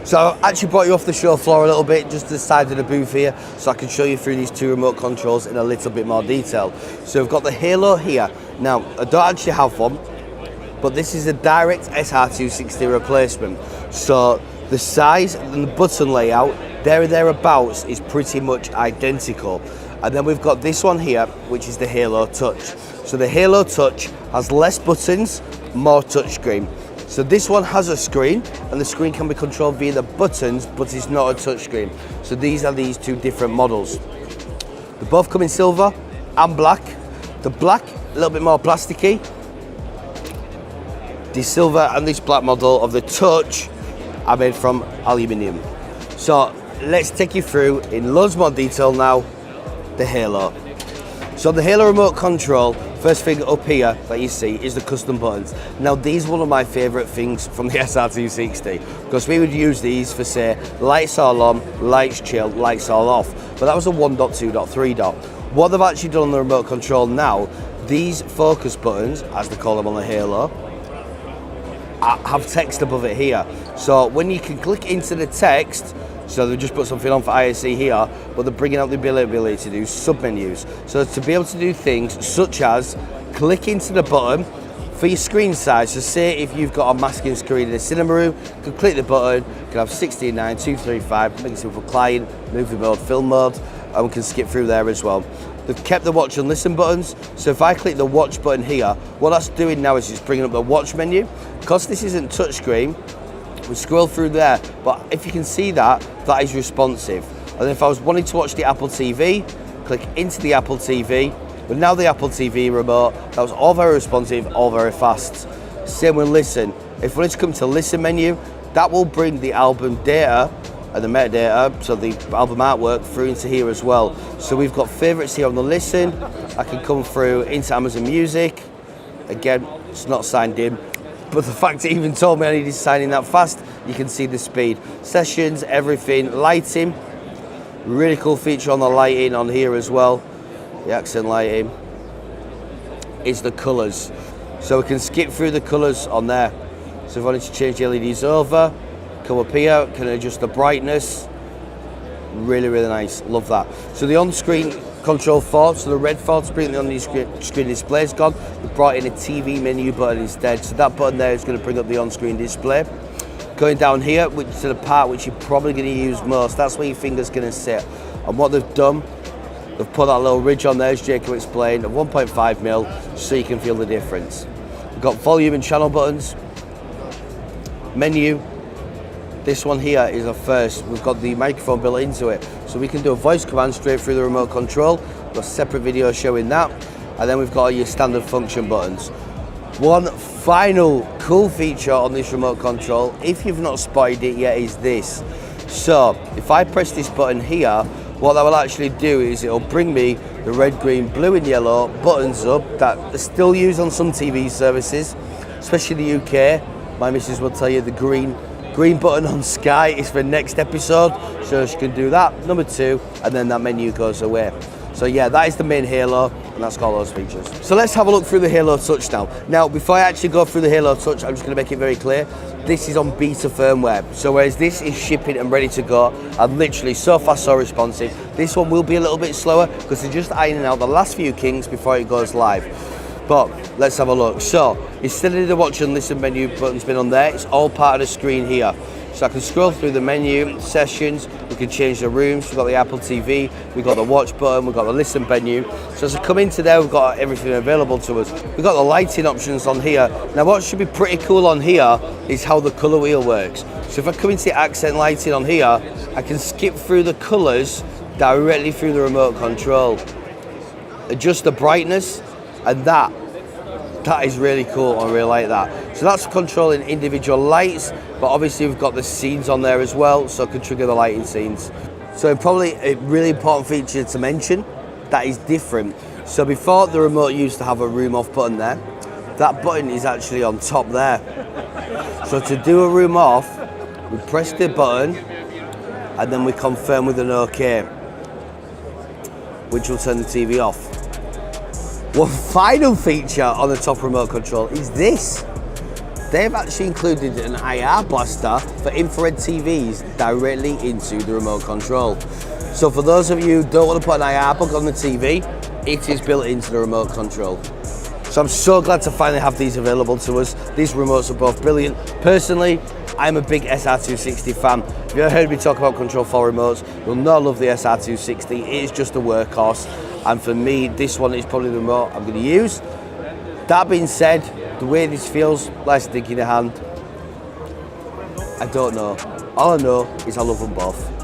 So I've actually brought you off the show floor a little bit, just to the side of the booth here, so I can show you through these two remote controls in a little bit more detail. So we've got the Halo here. Now, I don't actually have one, but this is a direct SR260 replacement. So the size and the button layout, there and thereabouts, is pretty much identical. And then we've got this one here, which is the Halo Touch. So the Halo Touch has less buttons, more touchscreen. So this one has a screen, and the screen can be controlled via the buttons, but it's not a touchscreen. So these are these two different models. They both come in silver and black. The black, a little bit more plasticky. The silver and this black model of the Touch are made from aluminium. So let's take you through in loads more detail now the Halo. So the Halo remote control, first thing up here that you see is the custom buttons. Now these are one of my favourite things from the SR260, because we would use these for, say, lights all on, lights chill, lights all off. But that was a 1.2.3 dot. What they've actually done on the remote control now, these focus buttons, as they call them on the Halo, have text above it here. So when you can click into the text, so they just put something on for ISE here, but they're bringing out the ability to do submenus. So to be able to do things such as click into the button for your screen size. So say if you've got a masking screen in a cinema room, you can click the button, you can have 16:9, 235, make it simple for client, movie mode, film mode, and we can skip through there as well. They've kept the watch and listen buttons. So if I click the watch button here, what that's doing now is it's bringing up the watch menu. Because this isn't touchscreen, we scroll through there, but if you can see that is responsive. And if I was wanting to watch the Apple TV, click into the Apple TV, but now the Apple TV remote, that was all very responsive, all very fast. Same with listen. If we wanted to come to listen menu, that will bring the album data and the metadata, so the album artwork, through into here as well. So we've got favorites here on the listen. I can come through into Amazon Music. Again, it's not signed in, but the fact it even told me I needed to sign in that fast, you can see the speed. Sessions, everything. Lighting, really cool feature on the lighting on here as well. The accent lighting is the colours. So we can skip through the colours on there. So if I wanted to change the LEDs over, come up here, can adjust the brightness. Really, really nice, love that. So the on-screen Control4, so the red fault screen on the screen display is gone. We brought in a TV menu button instead. So that button there is going to bring up the on-screen display. Going down here, which to the part which you're probably going to use most, that's where your finger's going to sit. And what they've done, they've put that little ridge on there, as Jacob explained, of 1.5mm, so you can feel the difference. We've got volume and channel buttons, menu. This one here is a first. We've got the microphone built into it, so we can do a voice command straight through the remote control. We've got a separate video showing that, and then we've got your standard function buttons. One final cool feature on this remote control, if you've not spotted it yet, is this. So if I press this button here, what that will actually do is it'll bring me the red, green, blue and yellow buttons up that are still used on some TV services, especially the UK. My missus will tell you the green button on Sky is for next episode, so she can do that, number 2, and then that menu goes away. So yeah, that is the main Halo, and that's got all those features. So let's have a look through the Halo Touch now. Now, before I actually go through the Halo Touch, I'm just going to make it very clear, this is on beta firmware. So whereas this is shipping and ready to go, and literally so fast, so responsive, this one will be a little bit slower, because they're just ironing out the last few kinks before it goes live. But let's have a look. So instead of the watch and listen menu button's been on there, it's all part of the screen here. So I can scroll through the menu, sessions, we can change the rooms, we've got the Apple TV, we've got the watch button, we've got the listen menu. So as I come into there, we've got everything available to us. We've got the lighting options on here. Now what should be pretty cool on here is how the colour wheel works. So if I come into the accent lighting on here, I can skip through the colours directly through the remote control. Adjust the brightness, and that is really cool. I really like that. So that's controlling individual lights, but obviously we've got the scenes on there as well, so I can trigger the lighting scenes. So probably a really important feature to mention that is different. So before, the remote used to have a room off button there. That button is actually on top there. So to do a room off, we press the button and then we confirm with an OK, which will turn the TV off. One final feature on the top remote control is this. they've actually included an IR blaster for infrared TVs directly into the remote control. So for those of you who don't want to put an IR plug on the TV, it is built into the remote control. So I'm so glad to finally have these available to us. These remotes are both brilliant. Personally, I'm a big SR260 fan. If you've ever heard me talk about Control4 remotes, you'll know I love the SR260. It is just a workhorse. And for me, this one is probably the remote I'm going to use. That being said, the way this feels, like a stick in the hand, I don't know. All I know is I love them both.